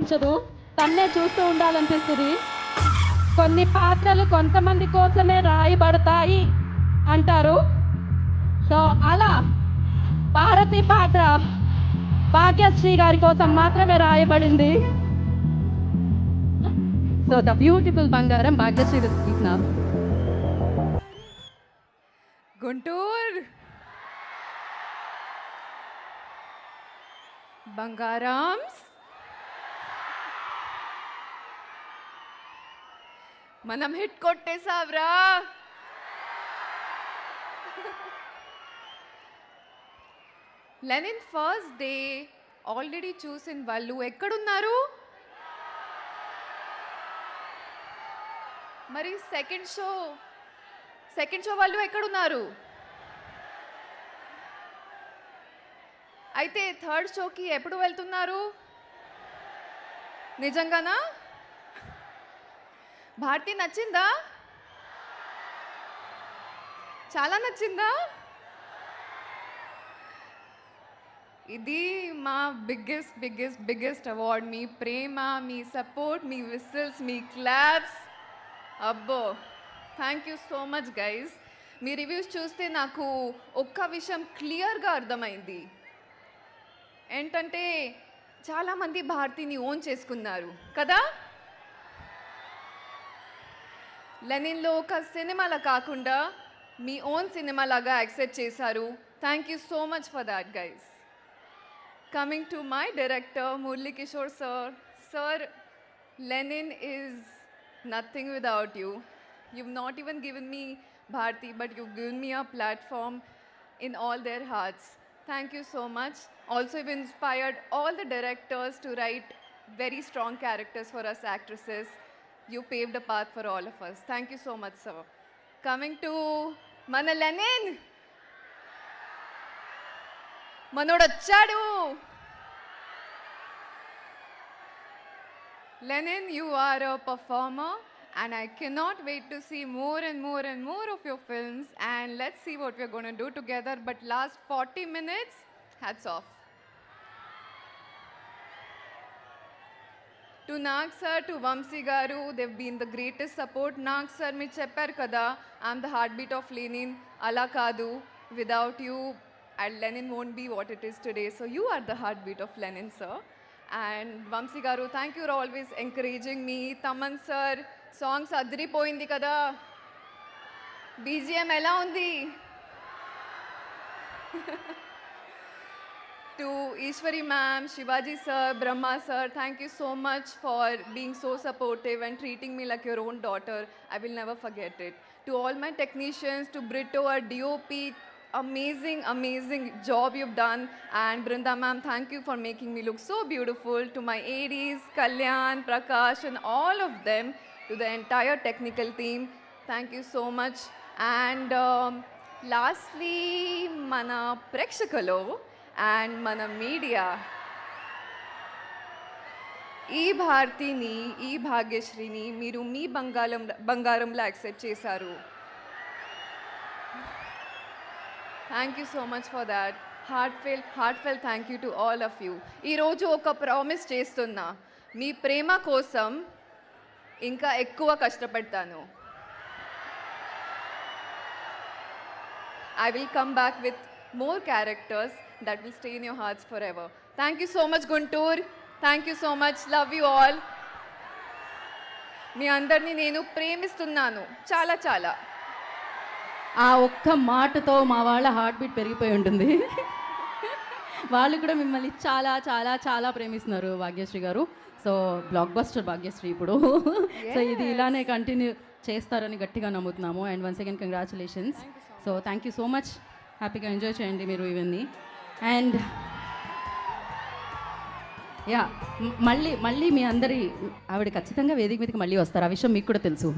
నచ్చదు, తన్నే చూస్తూ ఉండాలనిపిస్తుంది. కొన్ని పాత్రలు కొంతమంది కోసమే రాయబడతాయి అంటారు. సో అలా భారతి పాత్ర భాగ్యశ్రీ గారి కోసం మాత్రమే రాయబడింది. సో ద బ్యూటిఫుల్ బంగారం Bhagyashree will speak now. Guntur బంగారామ్స్, మనం హిట్ కొట్టేసావ్రా. లెనిన్ ఫస్ట్ డే ఆల్రెడీ చూసిన వాళ్ళు ఎక్కడున్నారు? మరి సెకండ్ షో వాళ్ళు ఎక్కడున్నారు? అయితే థర్డ్ షోకి ఎప్పుడు వెళ్తున్నారు? నిజంగానా? భారతి నచ్చిందా? చాలా నచ్చిందా? ఇది మా బిగ్గెస్ట్ అవార్డ్. మీ ప్రేమ, మీ సపోర్ట్, మీ విసిల్స్, మీ క్లాప్స్. అబ్బో, thank you so much guys. Me reviews చూస్తే నాకు ఒక్క విషయం క్లియర్గా అర్థమైంది. ఏంటంటే చాలామంది భారతిని ఓన్ చేసుకున్నారు కదా. లెనిన్లో ఒక సినిమాలా కాకుండా మీ ఓన్ సినిమాలాగా యాక్సెప్ట్ చేశారు. Thank you so much for that guys. Coming to my director Murali Kishore sir. Sir, Lenin is nothing without you. You've not even given me Bharti, but you've given me a platform in all their hearts. Thank you so much. Also, you've inspired all the directors to write very strong characters for us actresses. You paved a path for all of us. Thank you so much, sir. Coming to Mana Lenin. Manodachadu. Lenin, you are a performer, and I cannot wait to see more and more of your films. And let's see what we're going to do together. But last 40 minutes, hats off. To Nag sir, to Vamsi garu, they've been the greatest support. Nag sir, మీరు చెప్పారు కదా, I'm the heartbeat of Lenin. అలా కాదు, without you, and Lenin won't be what it is today. So you are the heartbeat of Lenin, sir. And Vamsi garu, thank you for always encouraging me. Taman sir, songs అదిరిపోయింది కదా. BGM ఎలా ఉంది? To Ishwari ma'am, Shivaji sir, Brahma sir, thank you so much for being so supportive and treating me like your own daughter. I will never forget it. To all my technicians, to Brito, our DOP, amazing job you've done. And Brinda ma'am, thank you for making me look so beautiful. To my ADs, Kalyan, Prakash, and all of them, to the entire technical team, thank you so much. And lastly, mana prekshakalo and mana media. ఈ భారతిని, ఈ భాగ్యశ్రీని మీరు మీ బంగారంలో accept చేశారు. Thank you so much for that. Heartfelt thank you to all of you. ఈరోజు ఒక promise చేస్తున్నా, మీ ప్రేమ కోసం ఇంకా ఎక్కువ కష్టపడతాను. I will come back with more characters that will stay in your hearts forever. Thank you so much, Guntur. Thank you so much. Love you all. మీ అందరినీ నేను ప్రేమిస్తున్నాను చాలా చాలా. ఆ ఒక్క మాటతో మా వాళ్ళ హార్ట్ బీట్ పెరిగిపోయి ఉంటుంది. వాళ్ళు కూడా మిమ్మల్ని చాలా చాలా చాలా ప్రేమిస్తున్నారు భాగ్యశ్రీ గారు. సో బ్లాక్ బస్టర్ భాగ్యశ్రీ ఇప్పుడు. సో ఇది ఇలానే కంటిన్యూ చేస్తారని గట్టిగా నమ్ముతున్నాము. And once again congratulations. So thank you so much. హ్యాపీగా ఎంజాయ్ చేయండి మీరు ఇవన్నీ. అండ్ యా, మళ్ళీ మీ అందరి ఆవిడ ఖచ్చితంగా వేదిక మీదకి మళ్ళీ వస్తారు. ఆ విషయం మీకు కూడా తెలుసు.